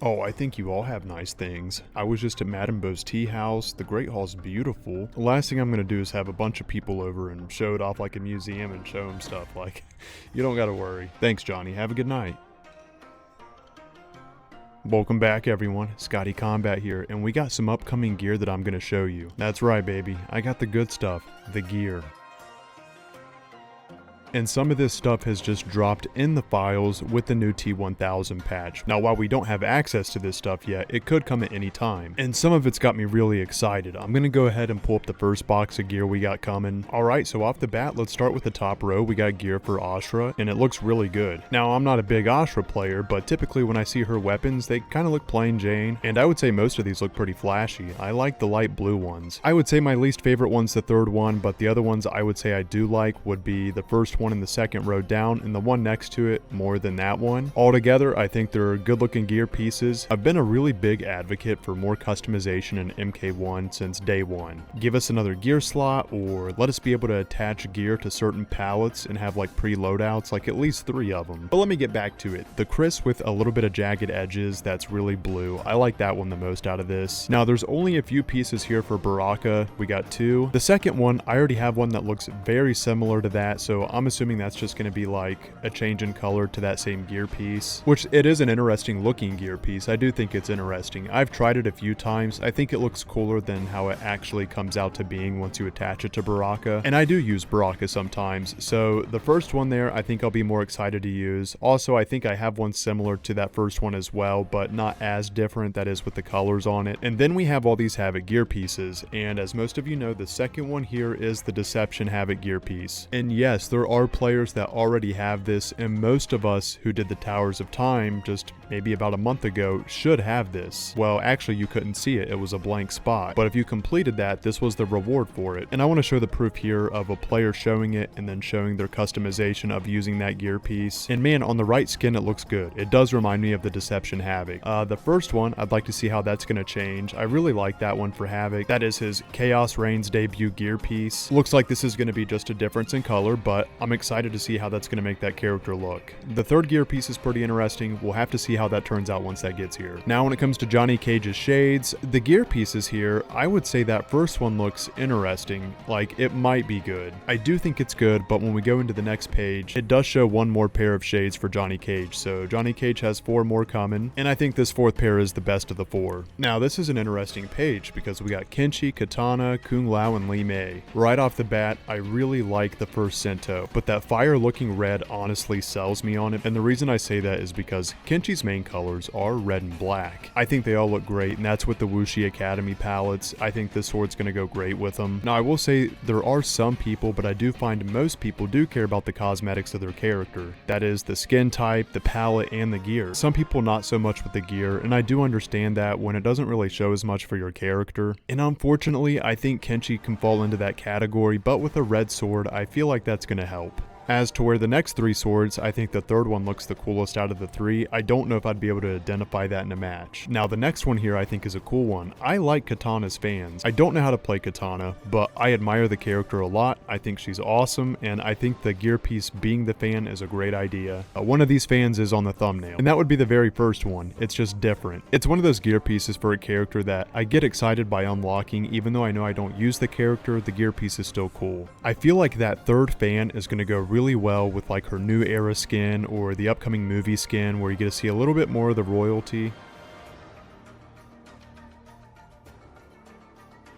Oh, I think you all have nice things. I was just at Madame Beau's tea house. The Great Hall's beautiful. The last thing I'm gonna do is have a bunch of people over and show it off like a museum and show them stuff. Like, you don't gotta worry. Thanks, Johnny. Have a good night. Welcome back, everyone. Scotty Combat here, and we got some upcoming gear that I'm gonna show you. That's right, baby. I got the good stuff, the gear. And some of this stuff has just dropped in the files with the new T1000 patch. Now, while we don't have access to this stuff yet, it could come at any time. And some of it's got me really excited. I'm gonna go ahead and pull up the first box of gear we got coming. Alright, so off the bat, let's start with the top row. We got gear for Ashra, and it looks really good. Now, I'm not a big Ashra player, but typically when I see her weapons, they kind of look plain Jane. And I would say most of these look pretty flashy. I like the light blue ones. I would say my least favorite one's the third one, but the other ones I would say I do like would be the first one in the second row down and the one next to it more than that one. Altogether, I think they're good looking gear pieces. I've been a really big advocate for more customization in MK1 since day one. Give us another gear slot, or let us be able to attach gear to certain pallets and have like pre-loadouts, like at least 3 of them. But let me get back to it. The Chris with a little bit of jagged edges, that's really blue. I like that one the most out of this. Now there's only a few pieces here for Baraka. We got 2. The second one, I already have one that looks very similar to that, so I'm assuming that's just going to be like a change in color to that same gear piece, which it is an interesting looking gear piece. I do think it's interesting. I've tried it a few times. I think it looks cooler than how it actually comes out to being once you attach it to Baraka, and I do use Baraka sometimes. So the first one there, I think I'll be more excited to use. Also, I think I have one similar to that first one as well, but not as different, that is with the colors on it. And then we have all these Havik gear pieces, and as most of you know, the second one here is the Deception Havik gear piece. And yes, there are players that already have this, and most of us who did the Towers of Time just maybe about a month ago should have this. Well, actually you couldn't see it, it was a blank spot, but if you completed that, this was the reward for it. And I want to show the proof here of a player showing it and then showing their customization of using that gear piece. And man, on the right skin it looks good. It does remind me of the Deception Havik. The first one, I'd like to see how that's going to change. I really like that one for Havik. That is his Chaos Reigns debut gear piece. Looks like this is going to be just a difference in color, but I'm excited to see how that's going to make that character look. The third gear piece is pretty interesting. We'll have to see how that turns out once that gets here. Now when it comes to Johnny Cage's shades, the gear pieces here, I would say that first one looks interesting, like it might be good. I do think it's good, but when we go into the next page, it does show one more pair of shades for Johnny Cage, so Johnny Cage has 4 more coming, and I think this 4th pair is the best of the 4. Now this is an interesting page because we got Kenshi, Katana, Kung Lao, and Li Mei. Right off the bat, I really like the first Sento, but that fire looking red honestly sells me on it, and the reason I say that is because Kenshi's main colors are red and black. I think they all look great, and that's with the Wuxi Academy palettes. I think this sword's going to go great with them. Now I will say there are some people, but I do find most people do care about the cosmetics of their character. That is the skin type, the palette, and the gear. Some people not so much with the gear, and I do understand that when it doesn't really show as much for your character. And unfortunately, I think Kenshi can fall into that category, but with a red sword, I feel like that's going to help. As to where the next 3 swords, I think the third one looks the coolest out of the 3. I don't know if I'd be able to identify that in a match. Now the next one here I think is a cool one. I like Katana's fans. I don't know how to play Katana, but I admire the character a lot. I think she's awesome, and I think the gear piece being the fan is a great idea. One of these fans is on the thumbnail, and that would be the very first one. It's just different. It's one of those gear pieces for a character that I get excited by unlocking. Even though I know I don't use the character, the gear piece is still cool. I feel like that third fan is going to go really well with like her new era skin or the upcoming movie skin, where you get to see a little bit more of the royalty.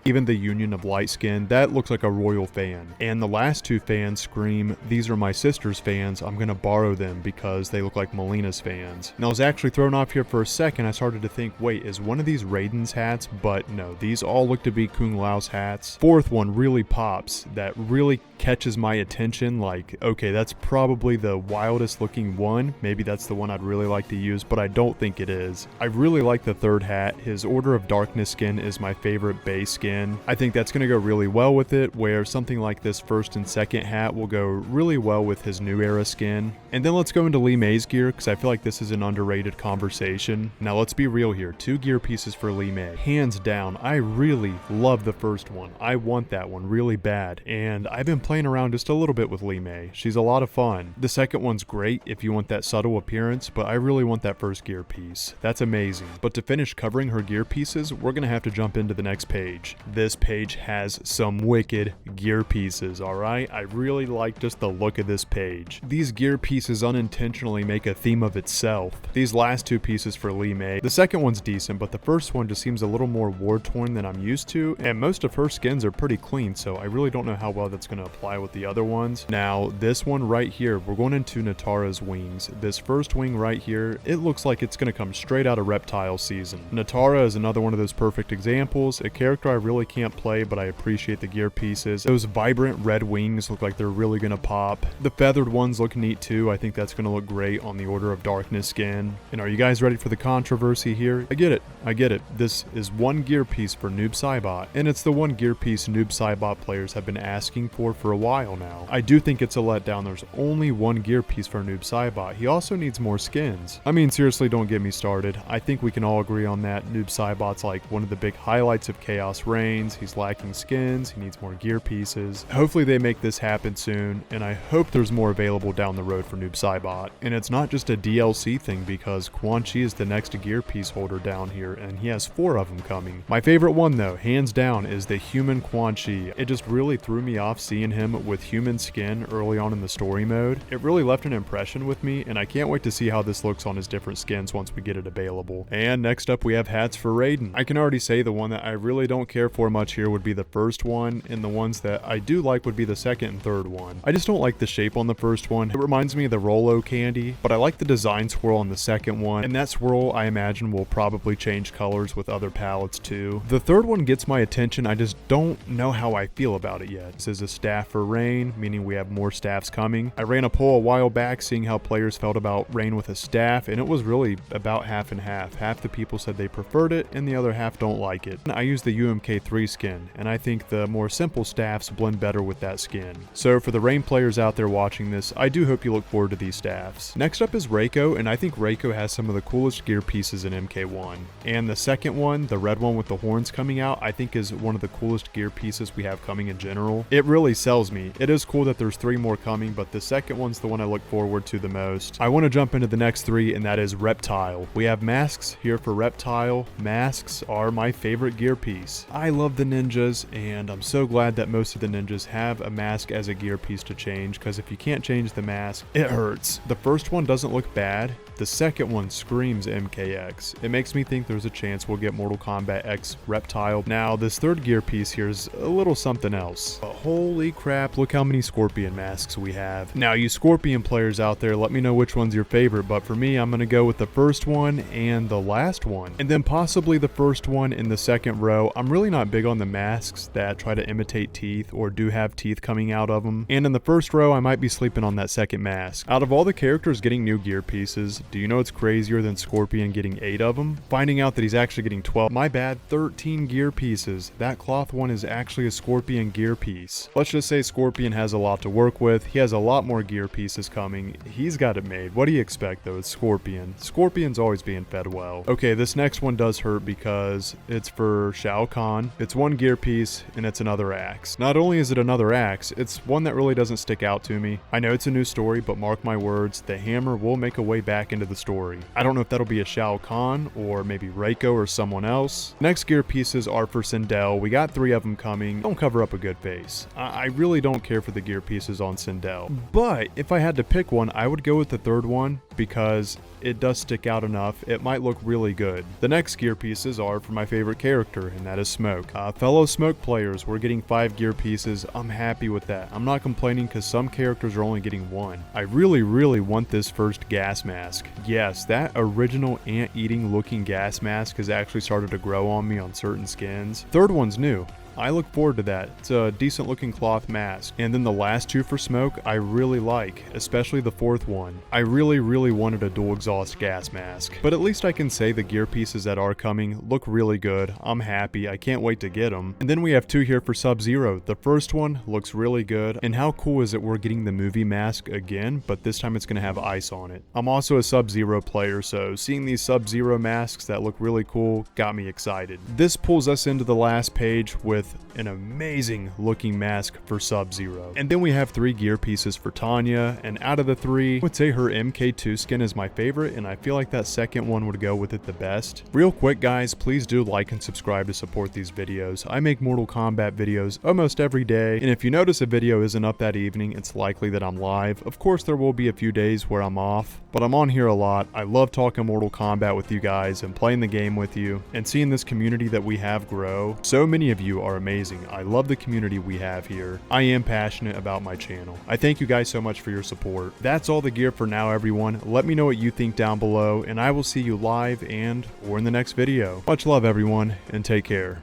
Even the Union of Light Skin, that looks like a royal fan. And the last 2 fans scream, these are my sister's fans, I'm gonna borrow them because they look like Melina's fans. And I was actually thrown off here for a second. I started to think, wait, is one of these Raiden's hats? But no, these all look to be Kung Lao's hats. 4th one really pops, that really catches my attention, like, okay, that's probably the wildest looking one. Maybe that's the one I'd really like to use, but I don't think it is. I really like the 3rd hat. His Order of Darkness skin is my favorite base skin. skin. I think that's going to go really well with it, where something like this first and second hat will go really well with his new era skin. And then let's go into Li Mei's gear, because I feel like this is an underrated conversation. Now let's be real here, 2 gear pieces for Li Mei. Hands down, I really love the first one. I want that one really bad, and I've been playing around just a little bit with Li Mei. She's a lot of fun. The second one's great if you want that subtle appearance, but I really want that first gear piece. That's amazing. But to finish covering her gear pieces, we're gonna have to jump into the next page. This page has some wicked gear pieces, alright? I really like just the look of this page. These gear pieces unintentionally make a theme of itself. These last 2 pieces for Li Mei, the second one's decent, but the first one just seems a little more war-torn than I'm used to, and most of her skins are pretty clean, so I really don't know how well that's gonna apply with the other ones. Now, this one right here, we're going into Nitara's wings. This first wing right here, it looks like it's gonna come straight out of Reptile season. Nitara is another one of those perfect examples, a character I really can't play, but I appreciate the gear pieces. Those vibrant red wings look like they're really gonna pop. The feathered ones look neat too. I think that's gonna look great on the Order of Darkness skin. And are you guys ready for the controversy here? I get it. This is 1 gear piece for Noob Saibot, and it's the 1 gear piece Noob Saibot players have been asking for a while now. I do think it's a letdown. There's only 1 gear piece for Noob Saibot. He also needs more skins. I mean, seriously, don't get me started. I think we can all agree on that. Noob Saibot's like one of the big highlights of Chaos Reigns. He's lacking skins. He needs more gear pieces. Hopefully they make this happen soon, and I hope there's more available down the road for Noob Saibot. And it's not just a DLC thing, because Quan is the next gear piece holder down here, and he has 4 of them coming. My favorite one though, hands down, is the human Quan. It just really threw me off seeing him with human skin early on in the story mode. It really left an impression with me, and I can't wait to see how this looks on his different skins once we get it available. And next up we have hats for Raiden. I can already say the one that I really don't care for much here would be the first one, and the ones that I do like would be the second and third one. I just don't like the shape on the first one. It reminds me of the Rolo candy, but I like the design swirl on the second one, and that swirl I imagine will probably change colors with other palettes too. The third one gets my attention, I just don't know how I feel about it yet. This is a staff for Rain, meaning we have more staffs coming. I ran a poll a while back seeing how players felt about Rain with a staff, and it was really about half and half. Half the people said they preferred it, and the other half don't like it. I use the UMK3 skin, and I think the more simple staffs blend better with that skin. So for the Rain players out there watching this, I do hope you look forward to these staffs. Next up is Reiko, and I think Reiko has some of the coolest gear pieces in MK1. And the second one, the red one with the horns coming out, I think is one of the coolest gear pieces we have coming in general. It really sells me. It is cool that there's 3 more coming, but the second one's the one I look forward to the most. I want to jump into the next 3, and that is Reptile. We have masks here for Reptile. Masks are my favorite gear piece. I love the ninjas, and I'm so glad that most of the ninjas have a mask as a gear piece to change, because if you can't change the mask, it hurts. The first one doesn't look bad. The second one screams MKX. It makes me think there's a chance we'll get Mortal Kombat X Reptile. Now, this third gear piece here is a little something else. But holy crap, look how many Scorpion masks we have. Now, you Scorpion players out there, let me know which one's your favorite, but for me, I'm gonna go with the first one and the last one. And then possibly the first one in the second row. I'm really not big on the masks that try to imitate teeth or do have teeth coming out of them. And in the first row, I might be sleeping on that second mask. Out of all the characters getting new gear pieces, do you know what's crazier than Scorpion getting 8 of them? Finding out that he's actually getting 12. My bad, 13 gear pieces. That cloth one is actually a Scorpion gear piece. Let's just say Scorpion has a lot to work with. He has a lot more gear pieces coming. He's got it made. What do you expect though? It's Scorpion. Scorpion's always being fed well. Okay, this next one does hurt because it's for Shao Kahn. It's 1 gear piece and it's another axe. Not only is it another axe, it's one that really doesn't stick out to me. I know it's a new story, but mark my words, the hammer will make a way back into the story. I don't know if that'll be a Shao Kahn or maybe Reiko or someone else. Next gear pieces are for Sindel. We got 3 of them coming. Don't cover up a good face. I really don't care for the gear pieces on Sindel. But if I had to pick one, I would go with the third one because it does stick out enough. It might look really good. The next gear pieces are for my favorite character, and that is Smoke. Fellow Smoke players, we're getting 5 gear pieces. I'm happy with that. I'm not complaining because some characters are only getting 1. I really want this first gas mask. Yes, that original ant-eating looking gas mask has actually started to grow on me on certain skins. Third one's new. I look forward to that. It's a decent looking cloth mask. And then the last two for Smoke I really like, especially the fourth one. I really wanted a dual exhaust gas mask, but at least I can say the gear pieces that are coming look really good. I'm happy, I can't wait to get them. And then we have two here for Sub-Zero. The first one looks really good, and how cool is it we're getting the movie mask again, but this time it's going to have ice on it. I'm also a Sub-Zero player, so seeing these Sub-Zero masks that look really cool got me excited. This pulls us into the last page with an amazing looking mask for Sub-Zero. And then we have three gear pieces for Tanya, and out of the three, I would say her MK2 skin is my favorite, and I feel like that second one would go with it the best. Real quick guys, please do like and subscribe to support these videos. I make Mortal Kombat videos almost every day, and if you notice a video isn't up that evening, it's likely that I'm live. Of course there will be a few days where I'm off, but I'm on here a lot. I love talking Mortal Kombat with you guys and playing the game with you and seeing this community that we have grow. So many of you are amazing. I love the community we have here. I am passionate about my channel. I thank you guys so much for your support. That's all the gear for now, everyone. Let me know what you think down below, and I will see you live and or in the next video. Much love everyone, and take care.